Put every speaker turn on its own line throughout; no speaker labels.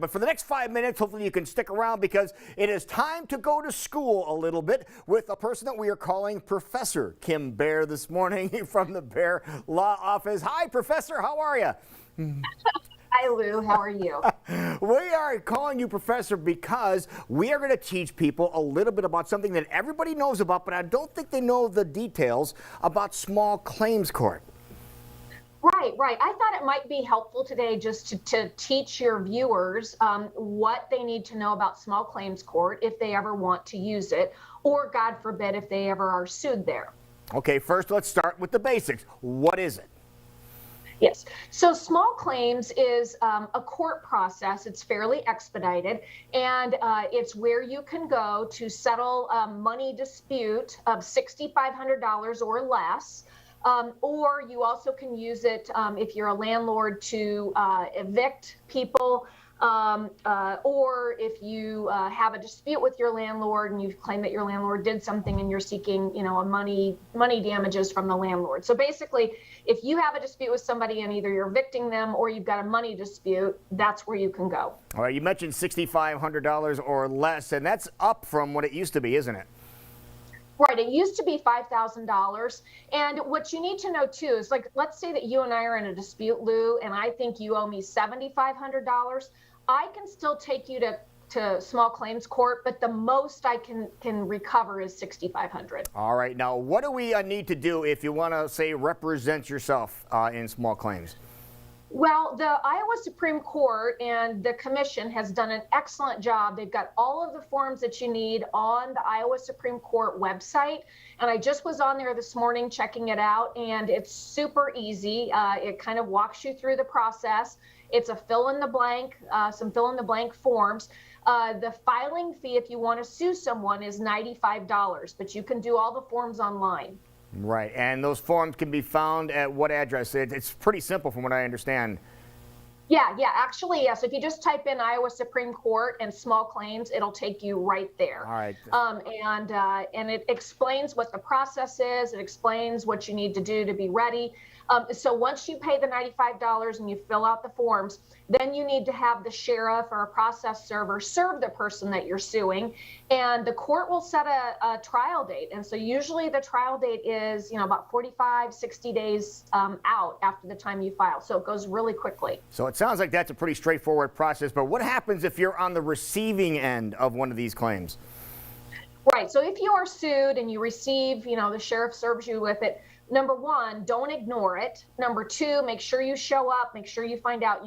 But for the next 5 minutes, hopefully you can stick around because it is time to go to school a little bit with a person that we are calling Professor Kim Baer this morning from the Baer Law Office. Hi, Professor. How are you?
Hi, Lou. How are you?
We are calling you Professor because we are going to teach people a little bit about something that everybody knows about, but I don't think they know the details about small claims court.
Right. I thought it might be helpful today just to teach your viewers what they need to know about small claims court if they ever want to use it, or God forbid, if they ever are sued there.
Okay, first let's start with the basics. What is it?
Yes. So small claims is a court process. It's fairly expedited, and it's where you can go to settle a money dispute of $6,500 or less. Or you also can use it if you're a landlord to evict people, or if you have a dispute with your landlord and you claim that your landlord did something and you're seeking, a money damages from the landlord. So basically, if you have a dispute with somebody and either you're evicting them or you've got a money dispute, that's where you can go.
All right, you mentioned $6,500 or less, and that's up from what it used to be, isn't it?
Right. It used to be $5,000. And what you need to know, too, is let's say that you and I are in a dispute, Lou, and I think you owe me $7,500. I can still take you to small claims court, but the most I can recover is $6,500.
All right. Now, what do we need to do if you want to, say, represent yourself in small claims?
Well, the Iowa Supreme Court and the Commission has done an excellent job. They've got all of the forms that you need on the Iowa Supreme Court website. And I just was on there this morning checking it out, and it's super easy. It kind of walks you through the process. It's a some fill in the blank forms. The filing fee, if you want to sue someone, is $95, but you can do all the forms online.
Right, and those forms can be found at what address? It's pretty simple from what I understand.
Yeah, actually, yes. If you just type in Iowa Supreme Court and small claims, it'll take you right there.
All right.
And it explains what the process is. It explains what you need to do to be ready. So once you pay the $95 and you fill out the forms, then you need to have the sheriff or a process server serve the person that you're suing, and the court will set a trial date. And so usually the trial date is, about 45, 60 days out after the time you file. So it goes really quickly.
So it sounds like that's a pretty straightforward process, but what happens if you're on the receiving end of one of these claims?
Right. So if you are sued and you receive, the sheriff serves you with it, number one, don't ignore it. Number two, make sure you show up, make sure you find out,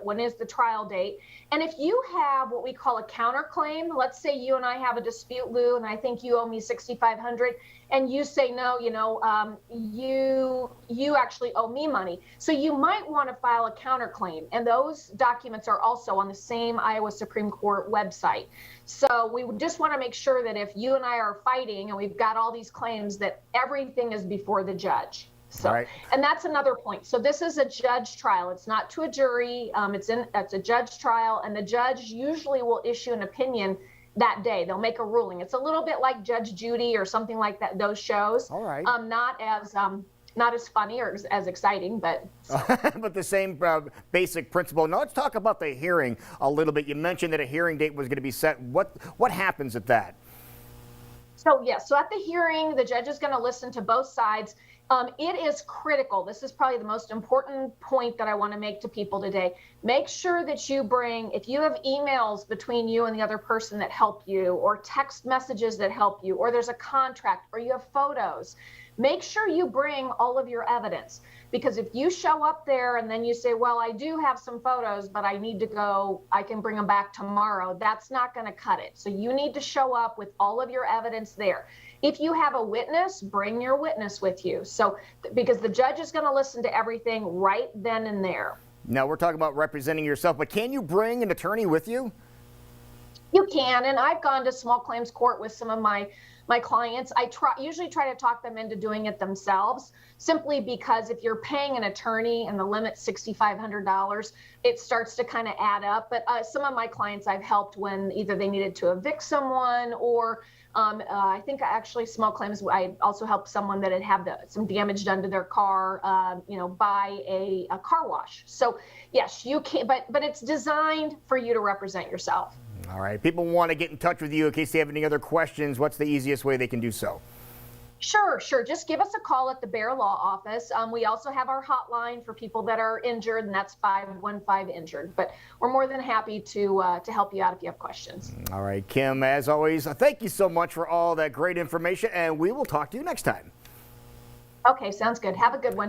when is the trial date. And if you have what we call a counterclaim, let's say you and I have a dispute, Lou, and I think you owe me $6,500, and you say, no, you actually owe me money. So you might want to file a counterclaim, and those documents are also on the same Iowa Supreme Court website. So we just want to make sure that if you and I are fighting and we've got all these claims, that everything is before the judge. So,
right.
And that's another point. So this is a judge trial. It's not to a jury. It's a judge trial, and the judge usually will issue an opinion that day. They'll make a ruling. It's a little bit like Judge Judy or something like that. Those shows.
All right.
Not as funny or as exciting, but
but the same basic principle. Now let's talk about the hearing a little bit. You mentioned that a hearing date was going to be set. What happens at that?
So at the hearing, the judge is going to listen to both sides. It is critical. This is probably the most important point that I want to make to people today. Make sure that if you have emails between you and the other person that help you, or text messages that help you, or there's a contract, or you have photos, make sure you bring all of your evidence. Because if you show up there and then you say, well, I do have some photos, but I need to go, I can bring them back tomorrow, that's not going to cut it. So you need to show up with all of your evidence there. If you have a witness, bring your witness with you. So because the judge is going to listen to everything right then and there.
Now we're talking about representing yourself, but can you bring an attorney with you?
You can, and I've gone to small claims court with some of my clients. I usually try to talk them into doing it themselves, simply because if you're paying an attorney and the limit's $6,500, it starts to kind of add up. But some of my clients I've helped when either they needed to evict someone, or I think actually small claims, I also helped someone that had some damage done to their car, by a car wash. So yes, you can, but it's designed for you to represent yourself.
All right. People want to get in touch with you in case they have any other questions. What's the easiest way they can do so?
Sure. Just give us a call at the Baer Law Office. We also have our hotline for people that are injured, and that's 515-INJURED. But we're more than happy to help you out if you have questions.
All right, Kim, as always, thank you so much for all that great information, and we will talk to you next time.
Okay, sounds good. Have a good one.